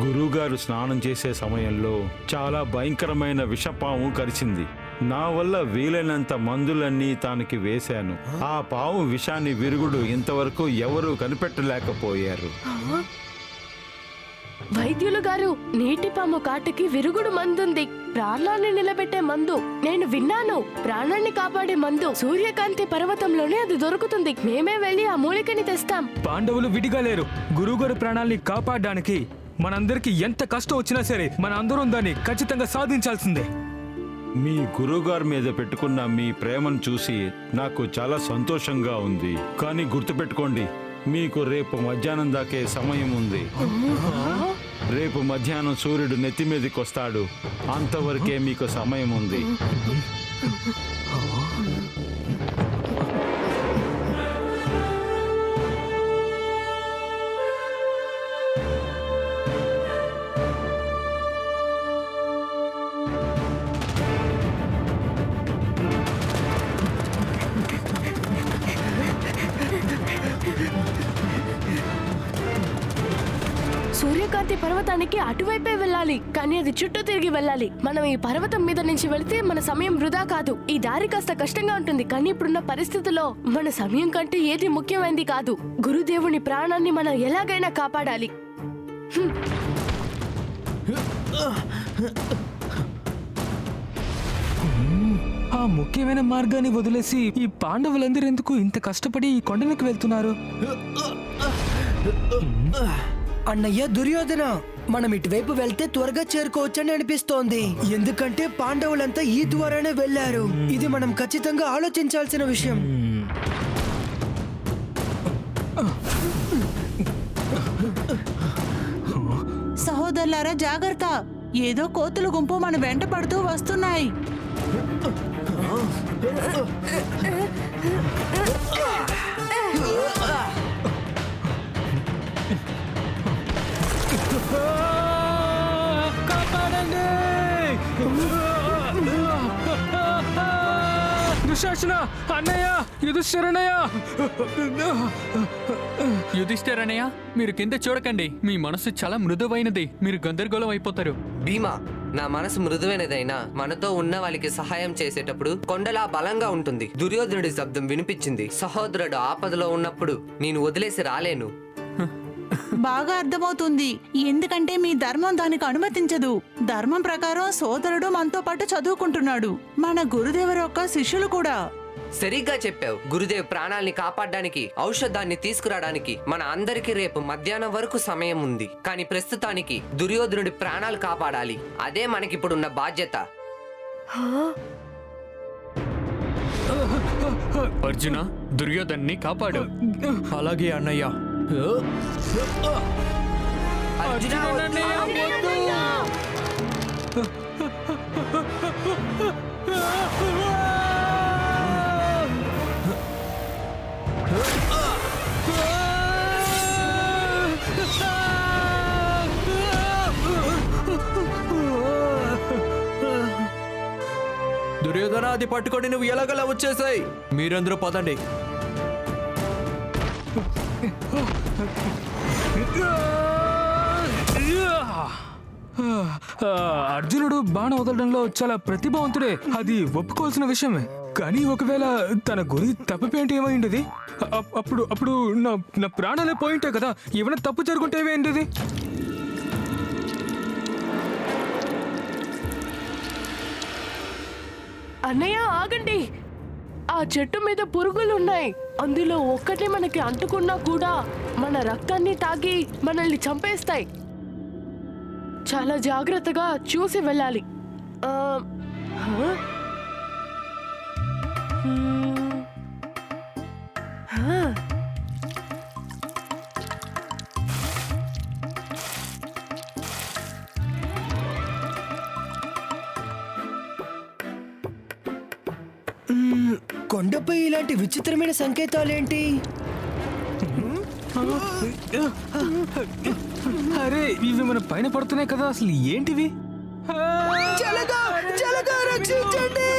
గురువుగారు స్నానం చేసే సమయంలో చాలా భయంకరమైన విషపాము కరిచింది. నా వల్ల వీలైనంత మందులన్నీ తానికి వేశాను. ఆ పాము విషాన్ని విరుగుడు ఇంతవరకు ఎవరూ కనిపెట్టలేకపోయారు. వైద్యులు గారు, నీటి పాము కాటికి విరుగుడు మందుంది, ప్రాణాన్ని నిలబెట్టే మందు. నేను విన్నాను, ప్రాణాన్ని కాపాడే మందు సూర్యకాంతి పర్వతంలోనే అది దొరుకుతుంది. మేమే వెళ్ళి ఆ మూలికని తెస్తాం. పాండవులు విడిగా లేరు. గురువుగారి ప్రాణాల్ని కాపాడడానికి మనందరికి ఎంత కష్టం వచ్చినా సరే మన అందరం దాన్ని ఖచ్చితంగా సాధించాల్సిందే. మీ గురువుగారి మీద పెట్టుకున్న మీ ప్రేమను చూసి నాకు చాలా సంతోషంగా ఉంది. కానీ గుర్తుపెట్టుకోండి, మీకు రేపు మధ్యాహ్నం దాకే సమయం ఉంది. రేపు మధ్యాహ్నం సూర్యుడు నెత్తి మీదకి వస్తాడు. అంతవరకే మీకు సమయం ఉంది. సూర్యకాంతి పర్వతానికి అటువైపే వెళ్ళాలి, కానీ అది చుట్టూ తిరిగి వెళ్ళాలి. మనం ఈ పర్వతం మీద నుంచి వెళితే మన సమయం వృధా కాదు. ఈ దారి కాస్త కష్టంగా ఉంటుంది, కానీ ఇప్పుడున్న పరిస్థితుల్లో మన సమయం కంటే ఏది ముఖ్యమైనది కాదు. గురుదేవుని ప్రాణాన్ని మనం ఎలాగైనా కాపాడాలి. ఆ ముఖ్యమైన మార్గాన్ని వదిలేసి ఈ పాండవులందరూ ఎందుకు ఇంత కష్టపడి ఈ కొండలకు వెళ్తున్నారు? అన్నయ్య దుర్యోధన, మనం ఇటువైపు వెళ్తే త్వరగా చేరుకోవచ్చని అనిపిస్తోంది. ఎందుకంటే పాండవులంతా ఈ ద్వారానే వెళ్లారు. ఇది మనం ఖచ్చితంగా ఆలోచించాల్సిన విషయం. సహోదరులారా జాగ్రత్త, ఏదో కోతుల గుంపు మన వెంట పడుతూ వస్తున్నాయి. దుశ్శాసన, అన్నయ్య, యుధిష్ఠిరన్నయ్య. యుధిష్ఠిరన్నయ్య, మీరు కింద చూడకండి. మీ మనసు చాలా మృదువైనది. మీరు గందరగోళం అయిపోతారు. భీమా, నా మనసు మృదువైనదైనా మనతో ఉన్న వాళ్ళకి సహాయం చేసేటప్పుడు కొండలా బలంగా ఉంటుంది. దుర్యోధనుడి శబ్దం వినిపించింది. సహోదరుడు ఆపదలో ఉన్నప్పుడు నేను వదిలేసి రాలేను. బాగా అర్థమవుతుంది, ఎందుకంటే మీ ధర్మం దానికి అనుమతించదు. ధర్మం ప్రకారం సోదరుడు మనతో పాటు చదువుకుంటున్నాడు, మన గురుదేవుల యొక్క శిష్యులు కూడా. సరిగ్గా చెప్పావు. గురుదేవ్ ప్రాణాల్ని కాపాడడానికి, ఔషధాన్ని తీసుకురావడానికి మన అందరికీ రేపు మధ్యాహ్నం వరకు సమయం ఉంది. కానీ ప్రస్తుతానికి దుర్యోధనుడి ప్రాణాలు కాపాడాలి. అదే మనకిప్పుడున్న బాధ్యత. అర్జున, దుర్యోధన్ని కాపాడు. అలాగే అన్నయ్య. అర్జునా, దుర్యోధన, అది పట్టుకొని నువ్వు ఎలాగలా వచ్చేసాయి. మీరందరూ పదండి. అర్జునుడు బాణ వదలడంలో చాలా ప్రతిభావంతుడే, అది ఒప్పుకోవాల్సిన విషయమే. కానీ ఒకవేళ తన గురి తప్పిపోయింటే ఏమైంది? అప్పుడు అప్పుడు నా ప్రాణాలే పోయింటే కదా. ఏమైనా తప్పు జరుగుంటే ఏమైంది? అన్నయ్య ఆగండి, ఆ చెట్టు మీద పురుగులున్నాయి. అందులో ఒక్కటి మనకి అంటుకున్నా కూడా మన రక్తాన్ని తాగి మనల్ని చంపేస్తాయి. చాలా జాగ్రత్తగా చూసి వెళ్ళాలి. కొండపై ఇలాంటి విచిత్రమైన సంకేతాలేంటి? అరే, ఇవి మన పైన పడుతున్నాయి కదా, అసలు ఏంటివి? రక్షించండి!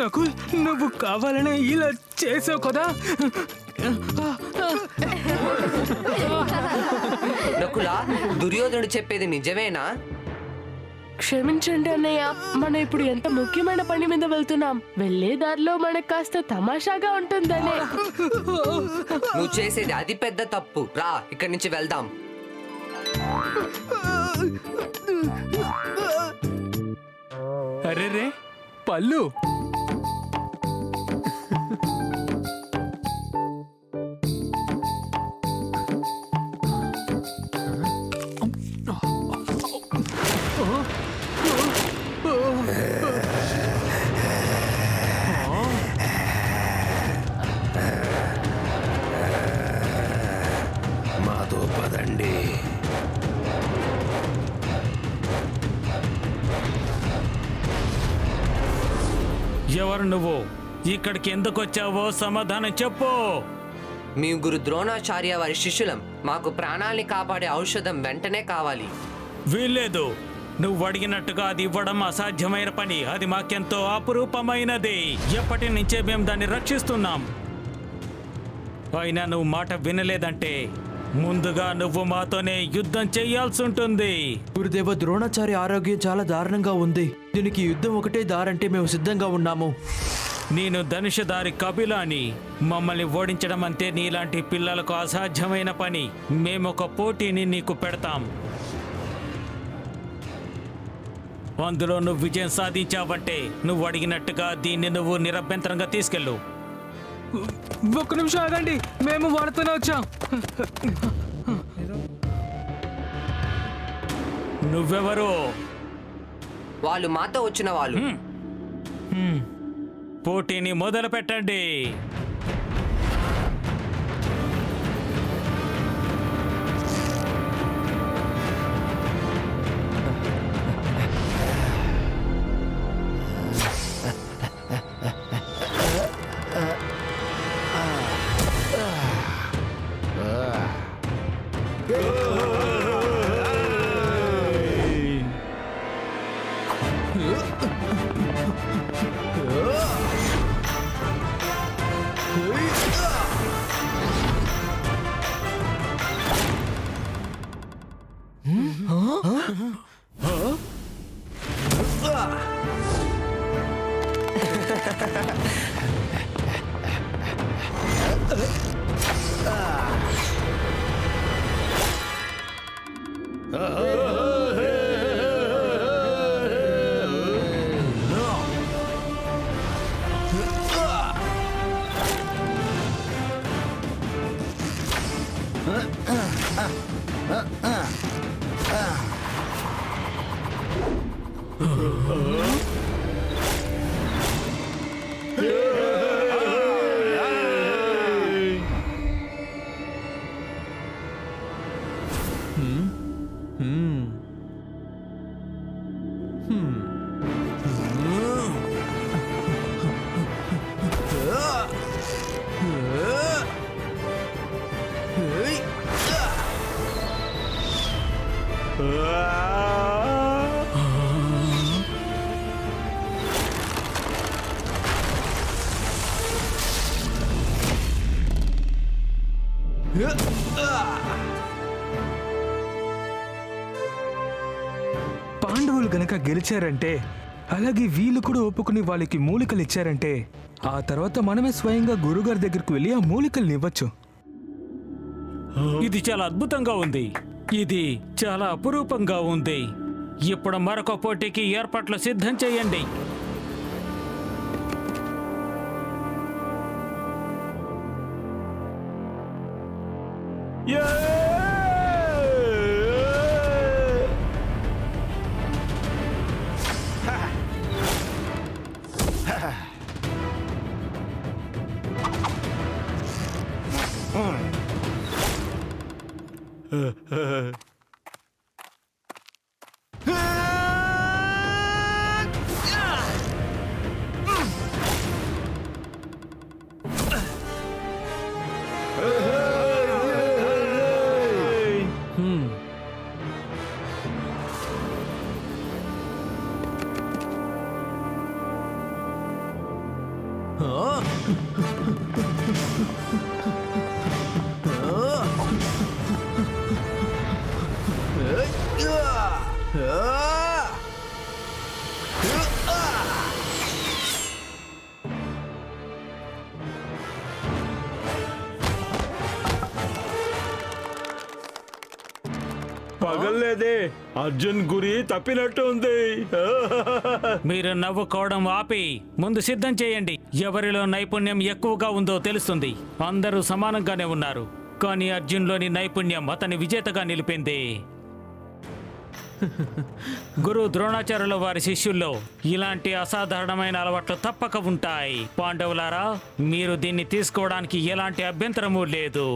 నకుల్, నువ్వు కావాలనే ఇలా చేసావు కదా. నకుల, దుర్యోధనుడు చెప్పేది నిజమేనా? క్షమించండి అన్నయ్య, మనం ఇప్పుడు ఎంత ముఖ్యమైన పని మీద వెళ్తున్నాం. వెళ్లే దారిలో మనకు కాస్త తమాషాగా ఉంటుందనే. నువ్వు చేసేది అది పెద్ద తప్పు. రా, ఇక్కడి నుంచి వెళ్దాం. అరే రే పళ్ళు. మాతో పదండి. ఎవరు నువ్వు? ఇక్కడికి ఎందుకు వచ్చావో సమాధానం చెప్పు. మీ గురు ద్రోణాచార్య వారి శిష్యులం. మాకు ప్రాణాల్ని కాపాడే ఔషధం వెంటనే కావాలి. వీల్లేదు. నువ్వు అడిగినట్టుగా అది ఇవ్వడం అసాధ్యమైన పని. అది మాకెంతో అపురూపమైనది. ఎప్పటి నుంచే మేము దాన్ని రక్షిస్తున్నాం. అయినా నువ్వు మాట వినలేదంటే ముందుగా నువ్వు మాతోనే యుద్ధం చెయ్యాల్సి ఉంటుంది. గురుదేవ, ద్రోణాచార్య ఆరోగ్యం చాలా దారుణంగా ఉంది. దీనికి యుద్ధం ఒకటే దారంటే మేము సిద్ధంగా ఉన్నాము. నేను ధనుషధారి కపిలాని. మమ్మల్ని ఓడించడం అంటే నీలాంటి పిల్లలకు అసాధ్యమైన పని. మేమొక పోటీని నీకు పెడతాం. అందులో నువ్వు విజయం సాధించావంటే నువ్వు అడిగినట్టుగా దీన్ని నువ్వు నిరభ్యంతరంగా తీసుకెళ్ళు. ఒక్క నిమిషం ఆగండి, మేము వాడుతూనే వచ్చాం. నువ్వెవరు? వాళ్ళు మాతో వచ్చిన వాళ్ళు. పోటీని మొదలు పెట్టండి. పాండవులు గనక గెలిచారంటే, అలాగే వీళ్ళు కూడా ఒప్పుకుని వాళ్ళకి మూలికలు ఇచ్చారంటే, ఆ తర్వాత మనమే స్వయంగా గురుగారి దగ్గరికి వెళ్ళి ఆ మూలికల్ని ఇవ్వచ్చు. ఇది చాలా అద్భుతంగా ఉంది. ఇది చాలా అపురూపంగా ఉంది. ఇప్పుడు మరొక పోటీకి ఏర్పాట్లు సిద్ధం చేయండి. పగల్లేదే, అర్జున్ గురి తప్పినట్టు ఉంది. మీరు నవ్వుకోవడం ఆపి ముందు సిద్ధం చేయండి. ఎవరిలో నైపుణ్యం ఎక్కువగా ఉందో తెలుస్తుంది. అందరూ సమానంగానే ఉన్నారు, కానీ అర్జున్లోని నైపుణ్యం అతని విజేతగా నిలిపింది. గురు ద్రోణాచార్యుల వారి శిష్యుల్లో ఇలాంటి అసాధారణమైన అలవాట్లు తప్పక ఉంటాయి. పాండవులారా, మీరు దీన్ని తీసుకోవడానికి ఎలాంటి అభ్యంతరమూ లేదు.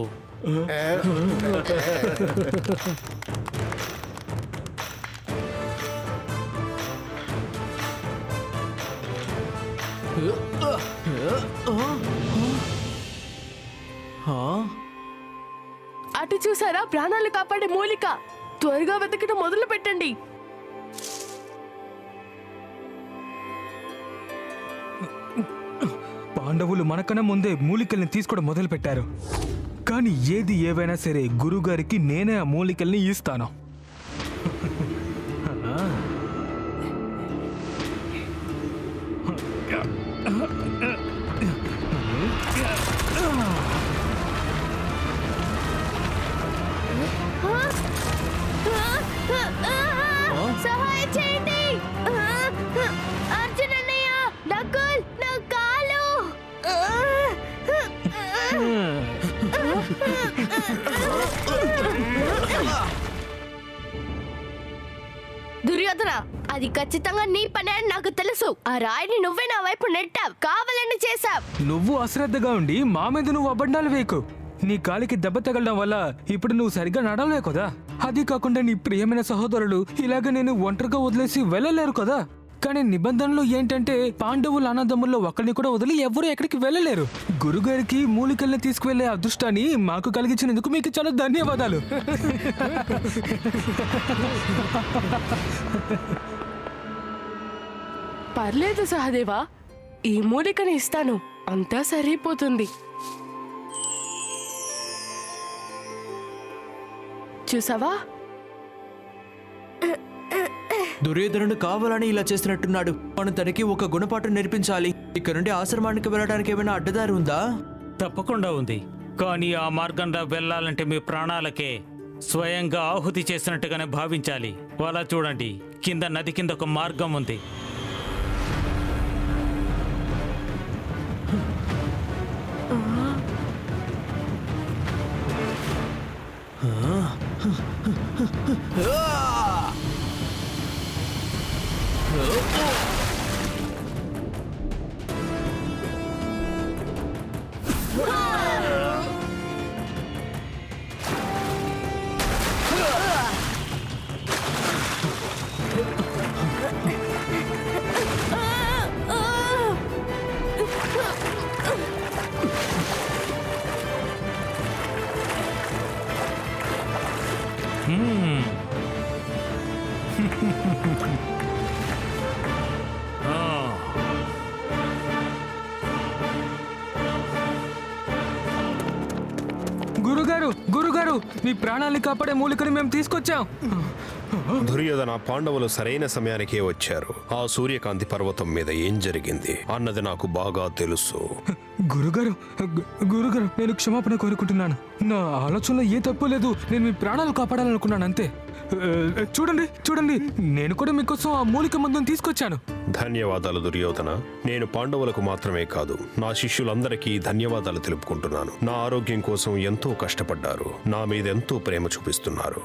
అటు చూసారా, ప్రాణాలు కాపాడే మూలిక. త్వరగా వెతకడం మొదలు పెట్టండి. పాండవులు మనకన్నా ముందే మూలికల్ని తీసుకోవడం మొదలు పెట్టారు. కానీ ఏది ఏవైనా సరే గురుగారికి నేనే ఆ మూలికల్ని ఇస్తాను. సహాయం చేయండి. అర్జున్ అన్నయ్య, నకుల్, నా కాలు. దుర్యోధన, అది ఖచ్చితంగా నీ పనే అని నాకు తెలుసు. ఆ రాయిని నువ్వే నా వైపు నెట్టావు, కావాలని చేశావు. నువ్వు అశ్రద్ధగా ఉండి మా మీద నువ్వు అబద్ధాలు వేయకు. నీ కాలికి దెబ్బ తగలడం వల్ల ఇప్పుడు నువ్వు సరిగ్గా నడవలే కదా. అది కాకుండా నీ ప్రియమైన సహోదరులు ఇలాగ నేను ఒంటరిగా వదిలేసి వెళ్ళలేరు కదా. కానీ నిబంధనలు ఏంటంటే పాండవుల అన్నదమ్ముల్లో ఒకరిని కూడా వదిలి ఎవరు ఎక్కడికి వెళ్ళలేరు. గురుగారికి మూలికల్ని తీసుకువెళ్లే అదృష్టాన్ని మాకు కలిగించినందుకు మీకు చాలా ధన్యవాదాలు. పర్లేదు సహదేవా, ఈ మూలికని ఇస్తాను, అంతా సరిపోతుంది. చూసావా, దుర్యోధనుడు కావాలని ఇలా చేసినట్టున్నాడు. మనం తనకి ఒక గుణపాఠం నేర్పించాలి. ఇక్కడ నుండి ఆశ్రమానికి వెళ్ళడానికి ఏమైనా అడ్డదారి ఉందా? తప్పకుండా ఉంది, కానీ ఆ మార్గంలో వెళ్ళాలంటే మీ ప్రాణాలకే స్వయంగా ఆహుతి చేసినట్టుగానే భావించాలి. అలా చూడండి, కింద నది కింద ఒక మార్గం ఉంది. గురుగారు, గురుగారు, మీ ప్రాణాన్ని కాపాడే మూలికని మేము తీసుకొచ్చాం. దుర్యోధన, పాండవులు సరైన సమయానికే వచ్చారు. ఆ సూర్యకాంతి పర్వతం మీద ఏం జరిగింది అన్నది నాకు బాగా తెలుసు. గురుగారు, గురుగారు, నేను క్షమాపణ కోరుకుంటున్నాను. నా ఆలోచనలో ఏ తప్పు లేదు. నేను మీ ప్రాణాలు కాపాడాలనుకున్నాను అంతే. చూడండి, చూడండి, నేను కూడా మీకోసం ఆ మూలిక మందుని తీసుకొచ్చాను. ధన్యవాదాలు దుర్యోధన. నేను పాండవులకు మాత్రమే కాదు, నా శిష్యులందరికీ ధన్యవాదాలు తెలుపుకుంటున్నాను. నా ఆరోగ్యం కోసం ఎంతో కష్టపడ్డారు, నా మీద ఎంతో ప్రేమ చూపిస్తున్నారు.